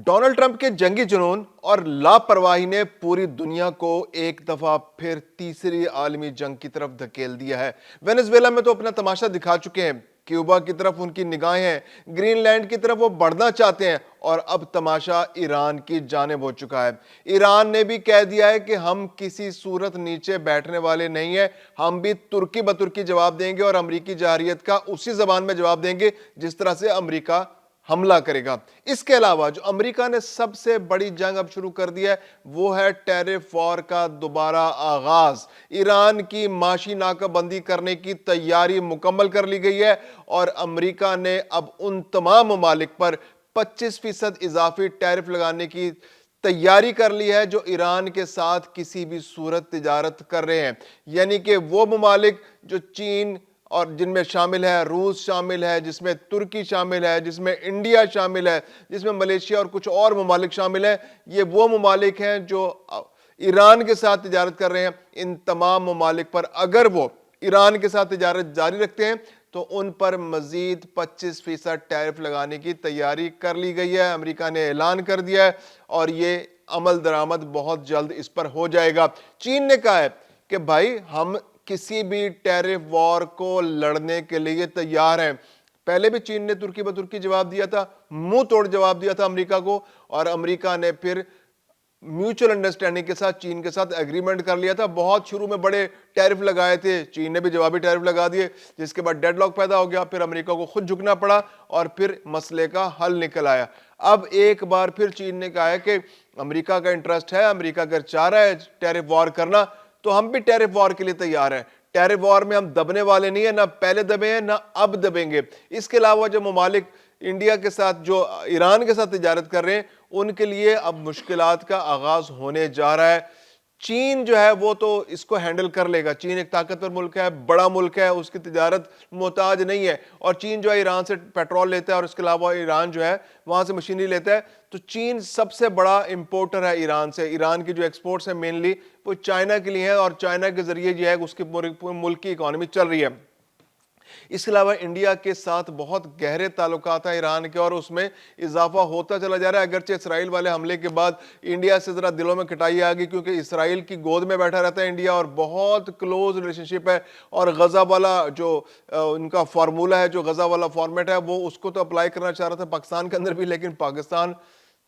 Donald Trump کے جنگی جنون اور لاپرواہی نے پوری دنیا کو ایک دفعہ پھر تیسری عالمی جنگ کی طرف دھکیل دیا ہے۔ وینزویلا میں تو اپنا تماشا دکھا چکے ہیں، کیوبا کی طرف ان کی نگاہیں ہیں، گرین لینڈ کی طرف وہ بڑھنا چاہتے ہیں، اور اب تماشا ایران کی جانب ہو چکا ہے۔ ایران نے بھی کہہ دیا ہے کہ ہم کسی صورت نیچے بیٹھنے والے نہیں ہیں، ہم بھی ترکی بترکی جواب دیں گے اور امریکی جارحیت کا اسی زبان میں جواب دیں گے جس طرح سے امریکہ حملہ کرے گا۔ اس کے علاوہ جو امریکہ نے سب سے بڑی جنگ اب شروع کر دی ہے وہ ہے ٹیرف وار کا دوبارہ آغاز۔ ایران کی معاشی ناکہ بندی کرنے کی تیاری مکمل کر لی گئی ہے، اور امریکہ نے اب ان تمام ممالک پر 25% اضافی ٹیرف لگانے کی تیاری کر لی ہے جو ایران کے ساتھ کسی بھی صورت تجارت کر رہے ہیں، یعنی کہ وہ ممالک جو چین اور جن میں شامل ہے روس شامل ہے، جس میں ترکی شامل ہے، جس میں انڈیا شامل ہے، جس میں ملیشیا اور کچھ اور ممالک شامل ہیں، یہ وہ ممالک ہیں جو ایران کے ساتھ تجارت کر رہے ہیں۔ ان تمام ممالک پر اگر وہ ایران کے ساتھ تجارت جاری رکھتے ہیں تو ان پر مزید 25% ٹیرف لگانے کی تیاری کر لی گئی ہے۔ امریکہ نے اعلان کر دیا ہے اور یہ عمل درآمد بہت جلد اس پر ہو جائے گا۔ چین نے کہا ہے کہ بھائی ہم کسی بھی ٹیرف وار کو لڑنے کے لیے تیار ہیں۔ پہلے بھی چین نے ترکی بترکی جواب دیا تھا، منہ توڑ جواب دیا تھا امریکہ کو، اور امریکہ نے پھر میوچل انڈرسٹینڈنگ کے ساتھ چین کے ساتھ ایگریمنٹ کر لیا تھا۔ بہت شروع میں بڑے ٹیرف لگائے تھے، چین نے بھی جوابی ٹیرف لگا دیے، جس کے بعد ڈیڈ لاک پیدا ہو گیا، پھر امریکہ کو خود جھکنا پڑا اور پھر مسئلے کا حل نکل آیا۔ اب ایک بار پھر چین نے کہا ہے کہ امریکہ کا انٹرسٹ ہے، امریکہ اگر چاہ رہا ہے ٹیرف وار کرنا تو ہم بھی ٹیرف وار کے لیے تیار ہیں۔ ٹیرف وار میں ہم دبنے والے نہیں ہیں، نہ پہلے دبے ہیں نہ اب دبیں گے۔ اس کے علاوہ جو ممالک انڈیا کے ساتھ جو ایران کے ساتھ تجارت کر رہے ہیں ان کے لیے اب مشکلات کا آغاز ہونے جا رہا ہے۔ چین جو ہے وہ تو اس کو ہینڈل کر لے گا، چین ایک طاقتور ملک ہے، بڑا ملک ہے، اس کی تجارت محتاج نہیں ہے، اور چین جو ہے ایران سے پیٹرول لیتا ہے اور اس کے علاوہ ایران جو ہے وہاں سے مشینری لیتا ہے، تو چین سب سے بڑا امپورٹر ہے ایران سے۔ ایران کی جو ایکسپورٹس ہیں مینلی وہ چائنا کے لیے ہیں، اور چائنا کے ذریعے جو ہے اس کی ملک کی اکانومی چل رہی ہے۔ اس کے علاوہ انڈیا کے ساتھ بہت گہرے تعلقات ہیں ایران کے، اور اس میں اضافہ ہوتا چلا جا رہا ہے۔ اگرچہ اسرائیل والے حملے کے بعد انڈیا سے ذرا دلوں میں کٹائی آ گئی، کیونکہ اسرائیل کی گود میں بیٹھا رہتا ہے انڈیا، اور بہت کلوز ریلیشن شپ ہے، اور غزہ والا جو ان کا فارمولہ ہے، جو غزہ والا فارمیٹ ہے، وہ اس کو تو اپلائی کرنا چاہ رہا تھا پاکستان کے اندر بھی، لیکن پاکستان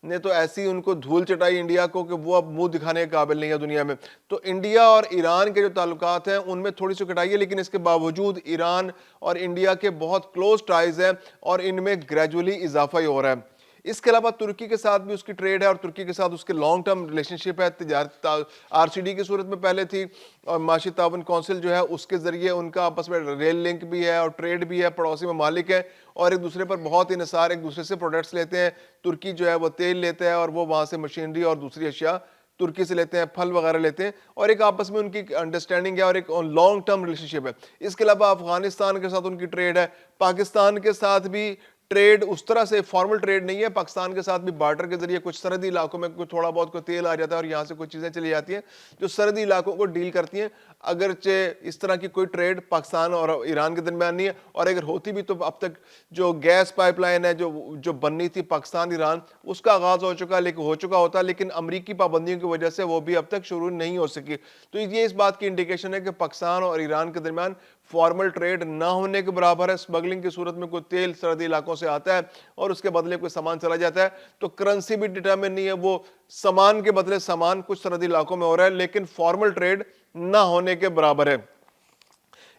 نے تو ایسی ان کو دھول چٹائی انڈیا کو کہ وہ اب منہ دکھانے کے قابل نہیں ہے دنیا میں۔ تو انڈیا اور ایران کے جو تعلقات ہیں ان میں تھوڑی سی کٹائی ہے، لیکن اس کے باوجود ایران اور انڈیا کے بہت کلوز ٹائز ہیں، اور ان میں گریجولی اضافہ ہی ہو رہا ہے۔ اس کے علاوہ ترکی کے ساتھ بھی اس کی ٹریڈ ہے، اور ترکی کے ساتھ اس کے لانگ ٹرم ریلیشن شپ ہے، تجارت RCD کی صورت میں پہلے تھی، اور معاشی تعاون کونسل جو ہے اس کے ذریعے ان کا آپس میں ریل لنک بھی ہے اور ٹریڈ بھی ہے، پڑوسی ممالک ہیں، اور ایک دوسرے پر بہت انحصار، ایک دوسرے سے پروڈکٹس لیتے ہیں۔ ترکی جو ہے وہ تیل لیتا ہے اور وہ وہاں سے مشینری اور دوسری اشیاء ترکی سے لیتے ہیں، پھل وغیرہ لیتے ہیں، اور ایک آپس میں ان کی انڈرسٹینڈنگ ہے اور ایک لانگ ٹرم ریلیشن شپ ہے۔ اس کے علاوہ افغانستان کے ساتھ ان کی ٹریڈ ہے، پاکستان کے ساتھ بھی ٹریڈ اس طرح سے فارمل ٹریڈ نہیں ہے، پاکستان کے ساتھ بھی بارڈر کے ذریعے کچھ سرحدی علاقوں میں کوئی تھوڑا بہت کوئی تیل آ جاتا ہے اور یہاں سے کوئی چیزیں چلی جاتی ہیں جو سرحدی علاقوں کو ڈیل کرتی ہیں۔ اگرچہ اس طرح کی کوئی ٹریڈ پاکستان اور ایران کے درمیان نہیں ہے، اور اگر ہوتی بھی تو اب تک جو گیس پائپ لائن ہے جو بننی تھی پاکستان ایران، اس کا آغاز ہو چکا ہوتا، لیکن امریکی پابندیوں کی وجہ سے وہ بھی اب تک شروع نہیں ہو سکی۔ تو یہ اس بات کی انڈیکیشن ہے کہ پاکستان اور ایران کے درمیان فارمل ٹریڈ نہ ہونے کے برابر ہے۔ اسمگلنگ کی صورت میں کوئی تیل سرحدی علاقوں سے آتا ہے اور اس کے بدلے کوئی سامان چلا جاتا ہے، تو کرنسی بھی ڈٹرمن نہیں ہے، وہ سامان کے بدلے سامان کچھ سرحدی علاقوں میں ہو رہا ہے، لیکن فارمل ٹریڈ نہ ہونے کے برابر ہے۔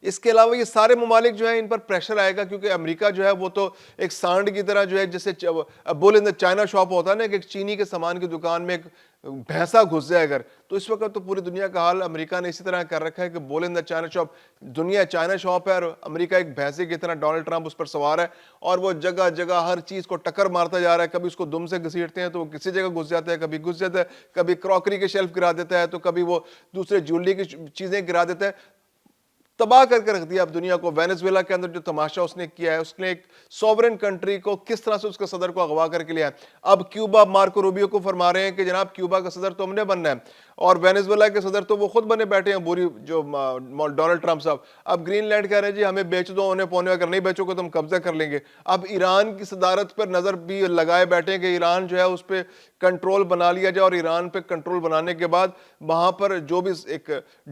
اس کے علاوہ یہ سارے ممالک جو ہیں ان پر پریشر آئے گا، کیونکہ امریکہ جو ہے وہ تو ایک سانڈ کی طرح جو ہے، جیسے بول ان دا چائنا شاپ ہوتا ہے نا، کہ ایک چینی کے سامان کی دکان میں ایک بھینسا گھس جائے اگر، تو اس وقت تو پوری دنیا کا حال امریکہ نے اسی طرح کر رکھا ہے کہ بول ان دا چائنا شاپ، دنیا چائنا شاپ ہے اور امریکہ ایک بھینسے کی طرح ڈونلڈ ٹرمپ اس پر سوار ہے، اور وہ جگہ جگہ ہر چیز کو ٹکر مارتا جا رہا ہے۔ کبھی اس کو دم سے گھسیٹتے ہیں تو وہ کسی جگہ گھس جاتا ہے، کبھی گھس جاتا ہے، کبھی کراکری کے شیلف گرا دیتا ہے، تو کبھی وہ دوسرے جیولری کی چیزیں گرا دیتا ہے۔ تباہ کر کے رکھ دیا اب دنیا کو. وینزویلا کے اندر جو تماشا اس نے کیا ہے, اس نے ایک سوورن کنٹری کو کس طرح سے اس کے صدر کو اغوا کر کے لیا ہے. اب کیوبا مارکو روبیو کو فرما رہے ہیں کہ جناب کیوبا کا صدر تو ہم نے بننا ہے, اور وینزویلا کے صدر تو وہ خود بنے بیٹھے ہیں بوری جو ڈونلڈ ٹرمپ صاحب. اب گرین لینڈ کہہ رہے ہیں جی ہمیں بیچ دو اونے پونے, اگر نہیں بیچو گے تو ہم قبضہ کر لیں گے. اب ایران کی صدارت پر نظر بھی لگائے بیٹھے ہیں کہ ایران جو ہے اس پہ کنٹرول بنا لیا جائے, اور ایران پہ کنٹرول بنانے کے بعد وہاں پر جو بھی ایک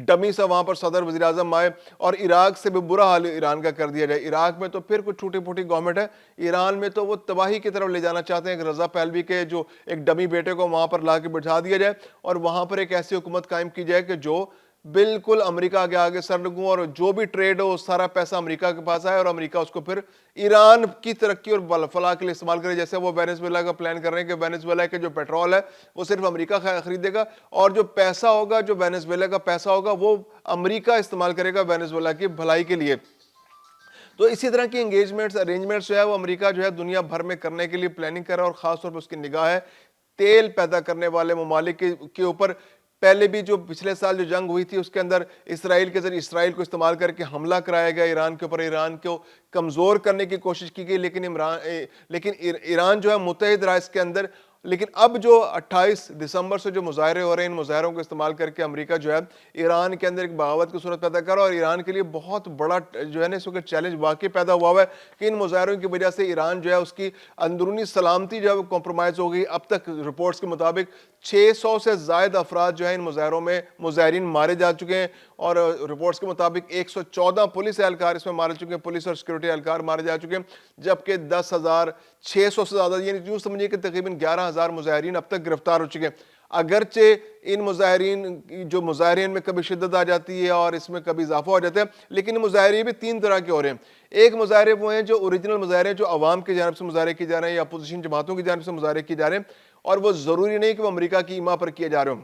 ڈمی سا وہاں پر صدر وزیر اعظم آئے, اور عراق سے بھی برا حال ایران کا کر دیا جائے. عراق میں تو پھر کچھ ٹوٹی پھوٹی گورنمنٹ ہے, ایران میں تو وہ تباہی کی طرف لے جانا چاہتے ہیں کہ رضا پہلوی کے جو ایک ڈمی بیٹے کو وہاں پر لا کے بٹھا دیا جائے, اور وہاں پر ایک ایسی حکومت قائم کی جائے کہ جو بالکل امریکہ کے آگے سر لگوں, اور جو بھی ٹریڈ ہو سارا پیسہ امریکہ کے پاس آئے, اور امریکہ اس کو پھر ایران کی ترقی اور فلاح کے لیے استعمال کرے. جیسے وہ وینزویلا کا پلان کر رہے ہیں کہ وینزویلا کے جو پیٹرول ہے وہ صرف امریکہ خریدے گا, اور جو پیسہ ہوگا, جو وینزویلا کا پیسہ ہوگا, وہ امریکہ استعمال کرے گا وینزویلا کی بھلائی کے لیے. تو اسی طرح کی انگیجمنٹس ارینجمنٹس جو ہے وہ امریکہ جو ہے دنیا بھر میں کرنے کے لیے پلاننگ کر رہا ہے, اور خاص طور پر اس کی نگاہ ہے تیل پیدا کرنے والے ممالک کے اوپر. پہلے بھی جو پچھلے سال جو جنگ ہوئی تھی اس کے اندر اسرائیل کے ذریعے اسرائیل کو استعمال کر کے حملہ کرایا گیا ایران کے اوپر, ایران کو کمزور کرنے کی کوشش کی گئی, لیکن ایران جو ہے متحد رہا اس کے اندر. لیکن اب جو 28 دسمبر سے جو مظاہرے ہو رہے ہیں, ان مظاہروں کو استعمال کر کے امریکہ جو ہے ایران کے اندر ایک بغاوت کی صورت پیدا کر رہا ہے, اور ایران کے لیے بہت بڑا جو ہے نا اس وقت چیلنج واقعی پیدا ہوا ہے کہ ان مظاہروں کی وجہ سے ایران جو ہے اس کی اندرونی سلامتی جو ہے وہ کمپرومائز ہو گئی. اب تک رپورٹس کے مطابق 600 سے زائد افراد جو ہیں ان مظاہروں میں مظاہرین مارے جا چکے ہیں, اور رپورٹس کے مطابق 114 پولیس اہلکار اس میں مارے چکے ہیں, پولیس اور سیکورٹی اہلکار مارے جا چکے ہیں, جبکہ 10,600 سے زیادہ, یعنی یوں سمجھیے کہ تقریباً 11,000 مظاہرین اب تک گرفتار ہو چکے ہیں. اگرچہ ان مظاہرین میں کبھی شدت آ جاتی ہے اور اس میں کبھی اضافہ ہو جاتا ہے, لیکن مظاہرے بھی 3 طرح کے ہو رہے ہیں. ایک مظاہرے وہ ہیں جو اوریجنل مظاہرے ہیں, جو عوام کی جانب سے مظاہرے کیے جا رہے ہیں یا اپوزیشن جماعتوں کی جانب سے مظاہرے کیے جا رہے ہیں, اور وہ ضروری نہیں کہ وہ امریکہ کی ایما پر کیے جا رہے ہوں.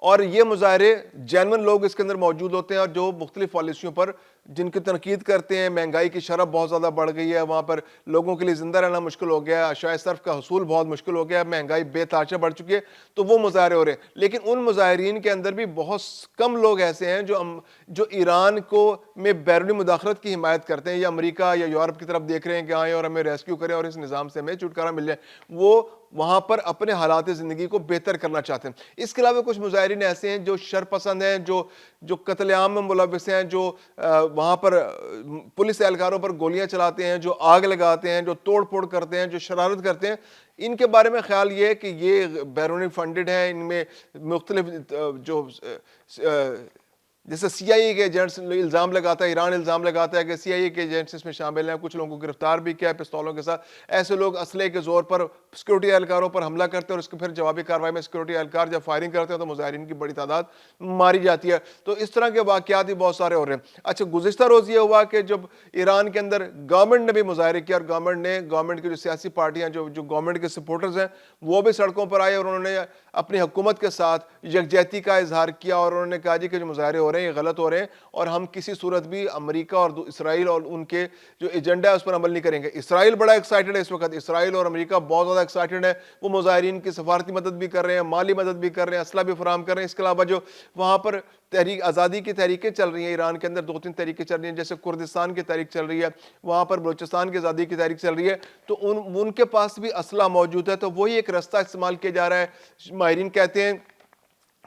اور یہ مظاہرے جینون لوگ اس کے اندر موجود ہوتے ہیں, اور جو مختلف پالیسیوں پر جن کی تنقید کرتے ہیں. مہنگائی کی شرح بہت زیادہ بڑھ گئی ہے, وہاں پر لوگوں کے لیے زندہ رہنا مشکل ہو گیا ہے, اشیاء صرف کا حصول بہت مشکل ہو گیا ہے, مہنگائی بے تحاشا بڑھ چکی ہے, تو وہ مظاہرے ہو رہے ہیں. لیکن ان مظاہرین کے اندر بھی بہت کم لوگ ایسے ہیں جو ایران کو میں بیرونی مداخلت کی حمایت کرتے ہیں, یا امریکہ یا یورپ کی طرف دیکھ رہے ہیں کہ آئیں اور ہمیں ریسکیو کریں اور اس نظام سے ہمیں چھٹکارا مل جائے. وہ وہاں پر اپنے حالات زندگی کو بہتر کرنا چاہتے ہیں. اس کے علاوہ کچھ مظاہرین ایسے ہیں جو شر پسند ہیں, جو قتل عام میں ملوث ہیں, جو وہاں پر پولیس اہلکاروں پر گولیاں چلاتے ہیں, جو آگ لگاتے ہیں, جو توڑ پھوڑ کرتے ہیں, جو شرارت کرتے ہیں. ان کے بارے میں خیال یہ ہے کہ یہ بیرونی فنڈڈ ہیں, ان میں مختلف جو جیسے سی آئی اے کے ایجنٹس الزام لگاتا ہے, ایران الزام لگاتا ہے کہ سی آئی اے کے ایجنٹس اس میں شامل ہیں, کچھ لوگوں کو گرفتار بھی کیا ہے پستولوں کے ساتھ. ایسے لوگ اسلحے کے زور پر سیکورٹی اہلکاروں پر حملہ کرتے ہیں, اور اس کے پھر جوابی کارروائی میں سیکورٹی اہلکار جب فائرنگ کرتے ہیں تو مظاہرین کی بڑی تعداد ماری جاتی ہے. تو اس طرح کے واقعات بھی بہت سارے ہو رہے ہیں. اچھا, گزشتہ روز یہ ہوا کہ جب ایران کے اندر گورنمنٹ نے بھی مظاہرے کیا, اور گورنمنٹ کی جو سیاسی پارٹیاں جو گورنمنٹ کے سپورٹرز ہیں وہ بھی سڑکوں پر آئے, اور انہوں نے اپنی حکومت کے ساتھ یکجہتی کا اظہار کیا, اور انہوں نے کہا جی کہ جو مظاہرے ہو رہے ہیں یہ غلط ہو رہے ہیں, اور ہم کسی صورت بھی امریکہ اور اسرائیل اور ان کے جو ایجنڈا ہے اس پر عمل نہیں کریں گے. اسرائیل بڑا ایکسائٹڈ ہے اس وقت, اسرائیل اور امریکہ بہت زیادہ ایکسائٹڈ ہے. وہ مظاہرین کی سفارتی مدد بھی کر رہے ہیں, مالی مدد بھی کر رہے ہیں, اسلحہ بھی فراہم کر رہے ہیں. اس کے علاوہ جو وہاں پر تحریک آزادی کی تحریکیں چل رہی ہیں ایران کے اندر, 2-3 تحریکیں چل رہی ہیں, جیسے کردستان کی تحریک چل رہی ہے, وہاں پر بلوچستان کی آزادی کی تحریک چل رہی ہے, تو ان کے پاس بھی اسلحہ موجود ہے. تو وہی ایک رستہ استعمال کیا جا رہا ہے. ماہرین کہتے ہیں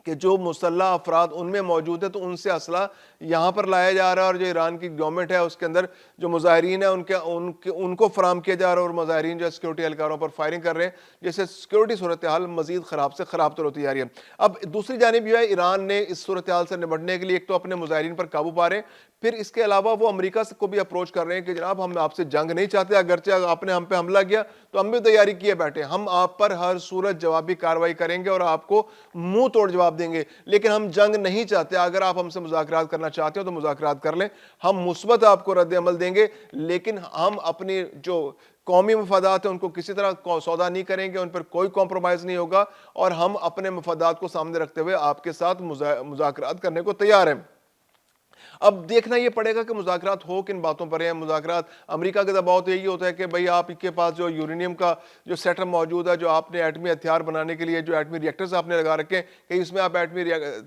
کہ جو مسلح افراد ان میں موجود ہے تو ان سے اسلحہ یہاں پر لایا جا رہا ہے, اور جو ایران کی گورنمنٹ ہے اس کے اندر جو مظاہرین ہیں ان کو فراہم کیا جا رہا ہے, اور مظاہرین جو سیکورٹی اہلکاروں پر فائرنگ کر رہے ہیں, جس سے سیکورٹی صورتحال مزید خراب سے خراب تر ہوتی جا رہی ہے. اب دوسری جانب یہ ہے, ایران نے اس صورتحال سے نمٹنے کے لیے ایک تو اپنے مظاہرین پر قابو پا رہے ہیں, پھر اس کے علاوہ وہ امریکہ کو بھی اپروچ کر رہے ہیں کہ جناب ہم آپ سے جنگ نہیں چاہتے, اگرچہ آپ نے ہم پہ حملہ کیا تو ہم بھی تیاری کیے بیٹھے, ہم آپ پر ہر صورت جوابی کارروائی کریں گے اور آپ کو منہ توڑ جواب دیں گے, لیکن ہم جنگ نہیں چاہتے. اگر آپ ہم سے مذاکرات کرنا چاہتے ہو تو مذاکرات کر لیں, ہم مثبت آپ کو رد عمل دیں گے, لیکن ہم اپنی جو قومی مفادات ہیں ان کو کسی طرح سودا نہیں کریں گے, ان پر کوئی کمپرومائز نہیں ہوگا, اور ہم اپنے مفادات کو سامنے رکھتے ہوئے آپ کے ساتھ مذاکرات کرنے کو تیار ہیں. اب دیکھنا یہ پڑے گا کہ مذاکرات ہو کن باتوں پر ہیں. مذاکرات امریکہ کا دباؤ تو یہی ہوتا ہے کہ بھئی آپ کے پاس جو یورینیم کا جو سیٹ اپ موجود ہے, جو آپ نے ایٹمی ہتھیار بنانے کے لیے جو ایٹمی ریئیکٹرز آپ نے لگا رکھے ہیں, کہ اس میں آپ ایٹمی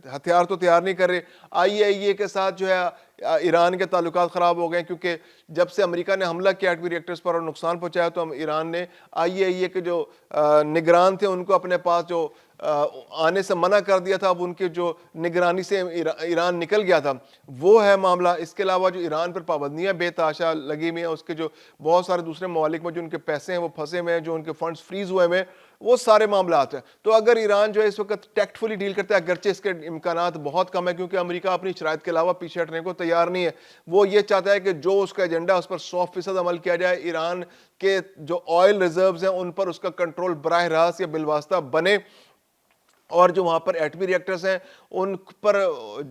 ہتھیار تو تیار نہیں کر رہے. IAEA کے ساتھ جو ہے ایران کے تعلقات خراب ہو گئے کیونکہ جب سے امریکہ نے حملہ کیا ایٹمی ریئیکٹرز پر اور نقصان پہنچایا تو ایران نے IAEA کے جو نگران تھے ان کو اپنے پاس جو آنے سے منع کر دیا تھا. اب ان کے جو نگرانی سے ایران نکل گیا تھا وہ ہے معاملہ. اس کے علاوہ جو ایران پر پابندیاں بے تحاشا لگی ہوئی ہیں, اس کے جو بہت سارے دوسرے ممالک میں جو ان کے پیسے ہیں وہ پھنسے ہوئے ہیں, جو ان کے فنڈز فریز ہوئے ہیں, وہ سارے معاملات ہیں. تو اگر ایران جو ہے اس وقت ٹیکٹفلی ڈیل کرتا ہے, اگرچہ اس کے امکانات بہت کم ہے کیونکہ امریکہ اپنی شرائط کے علاوہ پیچھے ہٹنے کو تیار نہیں ہے. وہ یہ چاہتا ہے کہ جو اس کا ایجنڈا اس پر 100% عمل کیا جائے, ایران کے جو آئل ریزروز ہیں ان پر اس کا کنٹرول براہ راست یا بالواسطہ بنے, اور جو وہاں پر ایٹمی ریئیکٹرز ہیں ان پر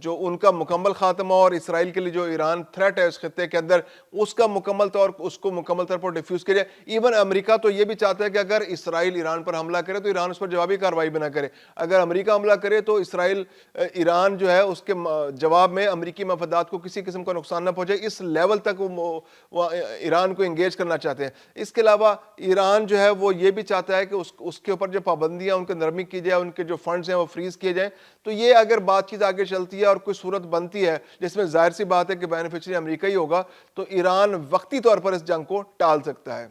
جو ان کا مکمل خاتمہ, اور اسرائیل کے لیے جو ایران تھریٹ ہے اس خطے کے اندر اس کا مکمل طور پر ڈیفیوز کیا جائے. ایون امریکہ تو یہ بھی چاہتا ہے کہ اگر اسرائیل ایران پر حملہ کرے تو ایران اس پر جوابی کارروائی بھی نہ کرے. اگر امریکہ حملہ کرے تو ایران جو ہے اس کے جواب میں امریکی مفادات کو کسی قسم کا نقصان نہ پہنچے. اس لیول تک وہ ایران کو انگیج کرنا چاہتے ہیں. اس کے علاوہ ایران جو ہے وہ یہ بھی چاہتا ہے کہ اس کے اوپر جو پابندیاں ان کی نرمی کی جائے, ان کے جو فنڈز ہیں وہ فریز کیے جائیں. تو یہ اگر بات چیت آگے چلتی ہے اور کوئی صورت بنتی ہے جس میں ظاہر سی بات ہے کہ بینیفیشری امریکہ ہی ہوگا, تو ایران وقتی طور پر اس جنگ کو ٹال سکتا ہے.